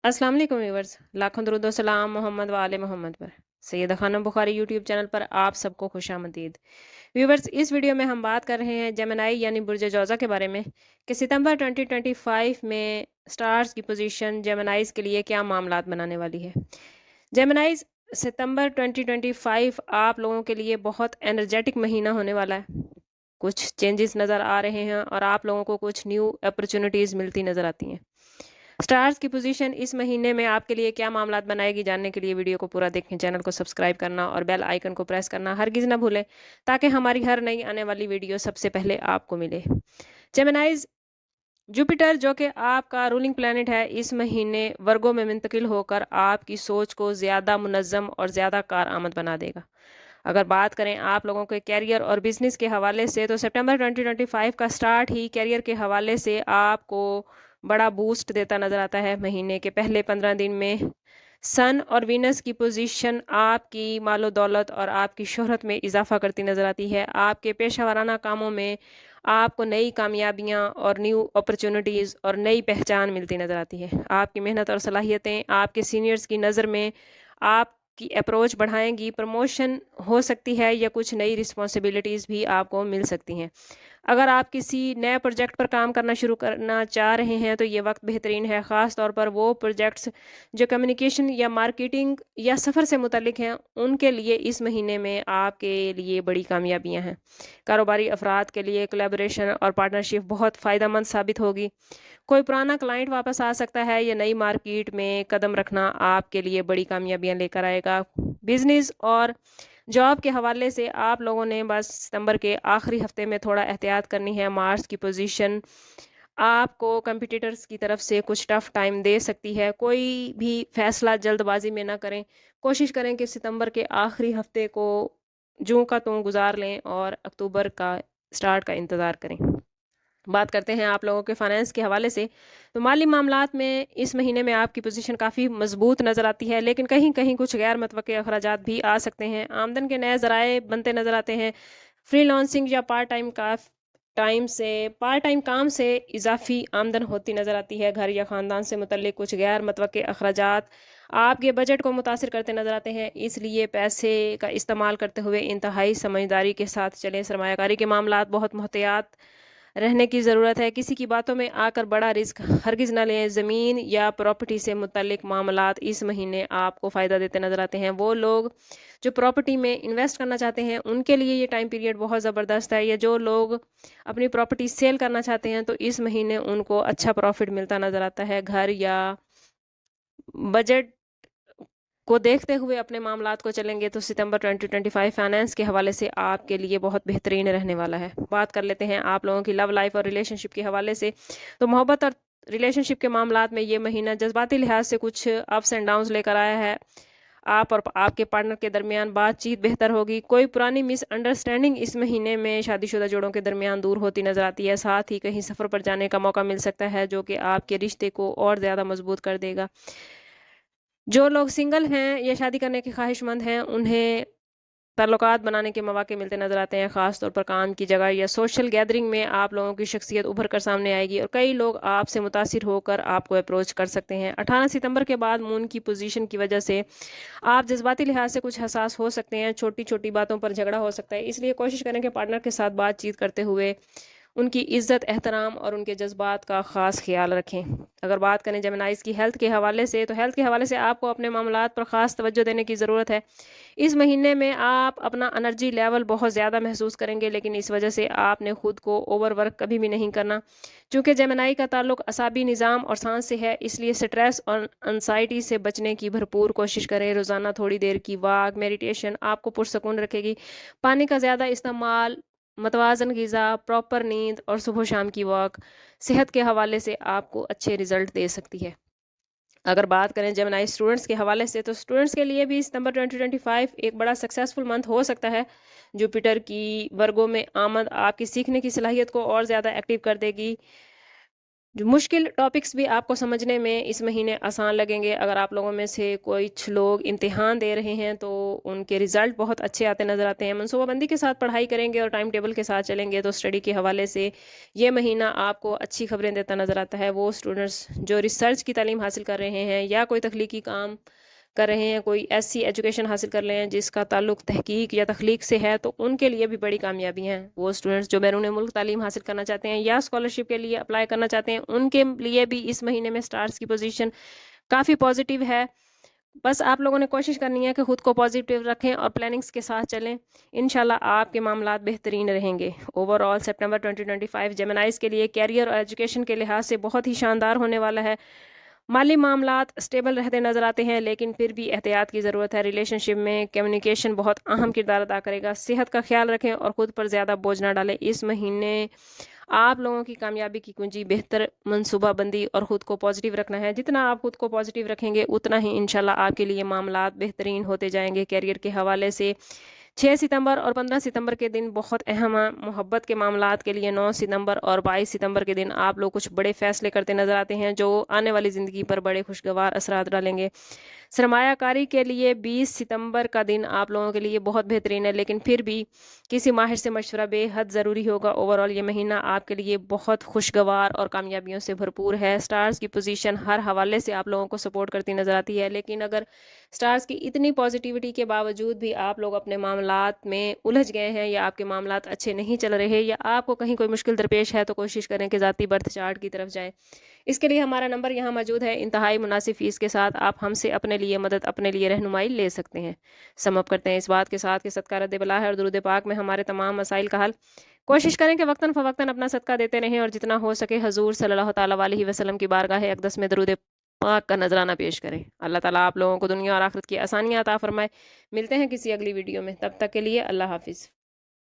अस्सलाम वालेकुम व्यूवर्स, लाखों दरूद व सलाम मोहम्मद व आले मोहम्मद पर। सैयद खानम बुखारी यूट्यूब चैनल पर आप सबको खुशामदीद। व्यूवर्स, इस वीडियो में हम बात कर रहे हैं जेमिनाई यानी बुर्ज जौज़ा के बारे में कि सितंबर 2025 में स्टार्स की पोजीशन जेमिनाइज के लिए क्या मामलात बनाने वाली है। जेमिनाइज सितंबर 2025 आप लोगों के लिए बहुत एनर्जेटिक महीना होने वाला है। कुछ चेंजेस नज़र आ रहे हैं और आप लोगों को कुछ न्यू अपॉर्चुनिटीज़ मिलती नज़र आती हैं। स्टार्स की पोजीशन इस महीने में आपके लिए क्या मामलात बनाएगी, जानने के लिए वीडियो को पूरा देखें, चैनल को सब्सक्राइब करना और बेल आइकन को प्रेस करना हरगिज़ ना भूलें, ताकि हमारी हर नई आने वाली वीडियो सबसे पहले आपको मिले। जेमिनाइज जुपिटर जो कि आपका रूलिंग प्लैनेट है, इस महीने वर्गों में मुंतकिल होकर आपकी सोच को ज़्यादा मुनज़्ज़म और ज़्यादा कारआमद बना देगा। अगर बात करें आप लोगों के कैरियर और बिजनेस के हवाले से, तो सितंबर 2025 का स्टार्ट ही कैरियर के हवाले से आपको बड़ा बूस्ट देता नजर आता है। महीने के पहले 15 दिन में सन और वीनस की पोजीशन आपकी मालो दौलत और आपकी शोहरत में इजाफा करती नजर आती है। आपके पेशा वाराना कामों में आपको नई कामयाबियां और न्यू अपॉर्चुनिटीज़ और नई पहचान मिलती नजर आती है। आपकी मेहनत और सलाहियतें आपके सीनियर्स की नज़र में आपकी अप्रोच बढ़ाएंगी। प्रमोशन हो सकती है या कुछ नई रिस्पॉन्सिबिलिटीज़ भी आपको मिल सकती हैं। अगर आप किसी नए प्रोजेक्ट पर काम करना शुरू करना चाह रहे हैं, तो ये वक्त बेहतरीन है, ख़ास तौर पर वो प्रोजेक्ट्स जो कम्युनिकेशन या मार्केटिंग या सफ़र से मुतल्लिक हैं, उनके लिए इस महीने में आपके लिए बड़ी कामयाबियां हैं। कारोबारी अफराद के लिए कोलैबोरेशन और पार्टनरशिप बहुत फ़ायदेमंद साबित होगी। कोई पुराना क्लाइंट वापस आ सकता है या नई मार्केट में कदम रखना आपके लिए बड़ी कामयाबियां लेकर आएगा। बिजनेस और जॉब के हवाले से आप लोगों ने बस सितंबर के आखिरी हफ्ते में थोड़ा एहतियात करनी है। मार्स की पोजीशन आपको कंपटीटर्स की तरफ से कुछ टफ टाइम दे सकती है। कोई भी फैसला जल्दबाजी में ना करें। कोशिश करें कि सितंबर के आखिरी हफ्ते को जूं का त्यों गुजार लें और अक्टूबर का स्टार्ट का इंतज़ार करें। बात करते हैं आप लोगों के फाइनेंस के हवाले से, तो माली मामलात में इस महीने में आपकी पोजीशन काफ़ी मजबूत नज़र आती है, लेकिन कहीं कहीं कुछ गैर मुतवक्के अखराजात भी आ सकते हैं। आमदन के नए ज़राए बनते नज़र आते हैं। फ्रीलांसिंग या पार्ट टाइम काम से इजाफी आमदन होती नज़र आती है। घर या ख़ानदान से मुतल्लिक कुछ गैर मुतवक्के अखराजात आपके बजट को मुतासिर करते नज़र आते हैं, इसलिए पैसे का इस्तेमाल करते हुए इंतहाई समझदारी के साथ चलें। सरमायाकारी के मामलात बहुत मुहतियात रहने की ज़रूरत है। किसी की बातों में आकर बड़ा रिस्क हरगिज़ न लें। ज़मीन या प्रॉपर्टी से मुतल्लिक मामलात इस महीने आपको फ़ायदा देते नज़र आते हैं। वो लोग जो प्रॉपर्टी में इन्वेस्ट करना चाहते हैं, उनके लिए ये टाइम पीरियड बहुत ज़बरदस्त है। या जो लोग अपनी प्रॉपर्टी सेल करना चाहते हैं, तो इस महीने उनको अच्छा प्रॉफिट मिलता नज़र आता है। घर या बजट को देखते हुए अपने मामलात को चलेंगे, तो सितंबर 2025 फाइनेंस के हवाले से आपके लिए बहुत बेहतरीन रहने वाला है। बात कर लेते हैं आप लोगों की लव लाइफ और रिलेशनशिप के हवाले से, तो मोहब्बत और रिलेशनशिप के मामलात में ये महीना जज्बाती लिहाज से कुछ अप्स एंड डाउन्स लेकर आया है। आप और आपके पार्टनर के दरमियान बातचीत बेहतर होगी। कोई पुरानी मिसअंडरस्टैंडिंग इस महीने में शादीशुदा जोड़ों के दरमियान दूर होती नजर आती है। साथ ही कहीं सफ़र पर जाने का मौका मिल सकता है, जो कि आपके रिश्ते को और ज़्यादा मजबूत कर देगा। जो लोग सिंगल हैं या शादी करने के ख्वाहिशमंद हैं, उन्हें ताल्लुकात बनाने के मौके मिलते नज़र आते हैं। ख़ास तौर पर काम की जगह या सोशल गैदरिंग में आप लोगों की शख्सियत उभर कर सामने आएगी और कई लोग आपसे मुतासिर होकर आपको अप्रोच कर सकते हैं। 18 सितंबर के बाद मून की पोजीशन की वजह से आप जज्बाती लिहाज से कुछ हसास हो सकते हैं। छोटी छोटी बातों पर झगड़ा हो सकता है, इसलिए कोशिश करें कि पार्टनर के साथ बातचीत करते हुए उनकी इज्जत, एहतराम और उनके जज्बात का ख़ास ख्याल रखें। अगर बात करें जेमिनाइज की हेल्थ के हवाले से, तो हेल्थ के हवाले से आपको अपने मामलात पर ख़ास तवज्जो देने की ज़रूरत है। इस महीने में आप अपना एनर्जी लेवल बहुत ज़्यादा महसूस करेंगे, लेकिन इस वजह से आपने खुद को ओवरवर्क कभी भी नहीं करना। चूँकि जेमिनाई का ताल्लुक असाबी निज़ाम और सांस से है, इसलिए स्ट्रेस और एंजाइटी से बचने की भरपूर कोशिश करें। रोज़ाना थोड़ी देर की वॉक, मेडिटेशन आपको पुरसकून रखेगी। पानी का ज़्यादा इस्तेमाल, मतवाज़न ग़िज़ा, प्रॉपर नींद और सुबह शाम की वॉक सेहत के हवाले से आपको अच्छे रिजल्ट दे सकती है। अगर बात करें जेमिनाई स्टूडेंट्स के हवाले से, तो स्टूडेंट्स के लिए भी सितंबर 2025 एक बड़ा सक्सेसफुल मंथ हो सकता है। जुपिटर की वर्गों में आमद आपकी सीखने की सलाहियत को और ज़्यादा एक्टिव कर देगी। جو مشکل ٹاپکس بھی آپ کو سمجھنے میں اس مہینے آسان لگیں گے. اگر آپ لوگوں میں سے کچھ لوگ امتحان دے رہے ہیں تو ان کے رزلٹ بہت اچھے آتے نظر آتے ہیں. منصوبہ بندی کے ساتھ پڑھائی کریں گے اور ٹائم ٹیبل کے ساتھ چلیں گے تو اسٹڈی کے حوالے سے یہ مہینہ آپ کو اچھی خبریں دیتا نظر آتا ہے. وہ اسٹوڈنٹس جو ریسرچ کی تعلیم حاصل کر رہے ہیں یا کوئی تخلیقی کام کر رہے ہیں, کوئی ایسی ایجوکیشن حاصل کر رہے ہیں جس کا تعلق تحقیق یا تخلیق سے ہے, تو ان کے لیے بھی بڑی کامیابی ہیں. وہ اسٹوڈنٹس جو بیرون ملک تعلیم حاصل کرنا چاہتے ہیں یا اسکالرشپ کے لیے اپلائی کرنا چاہتے ہیں, ان کے لیے بھی اس مہینے میں سٹارز کی پوزیشن کافی پازیٹیو ہے. بس آپ لوگوں نے کوشش کرنی ہے کہ خود کو پازیٹیو رکھیں اور پلاننگز کے ساتھ چلیں. انشاءاللہ آپ کے معاملات بہترین رہیں گے. اوور آل سپٹمبر 2025 جیمنائز کے لیے کیریئر اور ایجوکیشن کے لحاظ سے بہت ہی شاندار ہونے والا ہے. مالی معاملات اسٹیبل رہتے نظر آتے ہیں, لیکن پھر بھی احتیاط کی ضرورت ہے. ریلیشن شپ میں کمیونیکیشن بہت اہم کردار ادا کرے گا. صحت کا خیال رکھیں اور خود پر زیادہ بوجھ نہ ڈالیں. اس مہینے آپ لوگوں کی کامیابی کی کنجی بہتر منصوبہ بندی اور خود کو پازیٹیو رکھنا ہے. جتنا آپ خود کو پازیٹیو رکھیں گے اتنا ہی انشاءاللہ آپ کے لیے معاملات بہترین ہوتے جائیں گے. کیریئر کے حوالے سے 6 ستمبر اور 15 ستمبر کے دن بہت اہم ہیں. محبت کے معاملات کے لیے 9 ستمبر اور 22 ستمبر کے دن آپ لوگ کچھ بڑے فیصلے کرتے نظر آتے ہیں جو آنے والی زندگی پر بڑے خوشگوار اثرات ڈالیں گے. سرمایہ کاری کے لیے 20 ستمبر کا دن آپ لوگوں کے لیے بہت بہترین ہے, لیکن پھر بھی کسی ماہر سے مشورہ بے حد ضروری ہوگا. اوور آل یہ مہینہ آپ کے لیے بہت خوشگوار اور کامیابیوں سے بھرپور ہے. سٹارز کی پوزیشن ہر حوالے سے آپ لوگوں کو سپورٹ کرتی نظر آتی ہے, لیکن اگر سٹارز کی اتنی پازیٹیوٹی کے باوجود بھی آپ لوگ اپنے معاملات میں الجھ گئے ہیں یا آپ کے معاملات اچھے نہیں چل رہے یا آپ کو کہیں کوئی مشکل درپیش ہے, تو کوشش کریں کہ ذاتی برتھ چارٹ کی طرف جائیں. اس کے لیے ہمارا نمبر یہاں موجود ہے. انتہائی مناسب فیس کے ساتھ آپ ہم سے اپنے لیے مدد, اپنے لیے رہنمائی لے سکتے ہیں. سم اپ کرتے ہیں اس بات کے ساتھ کہ صدقہ رد بلا ہے اور درود پاک میں ہمارے تمام مسائل کا حل. کوشش کریں کہ وقتاً فوقتاً اپنا صدقہ دیتے رہیں اور جتنا ہو سکے حضور صلی اللہ تعالیٰ علیہ وسلم کی بارگاہ اقدس میں درود پاک کا نذرانہ پیش کریں. اللہ تعالیٰ آپ لوگوں کو دنیا اور آخرت کی آسانیاں عطا فرمائے. ملتے ہیں کسی اگلی ویڈیو میں, تب تک کے لیے اللہ حافظ.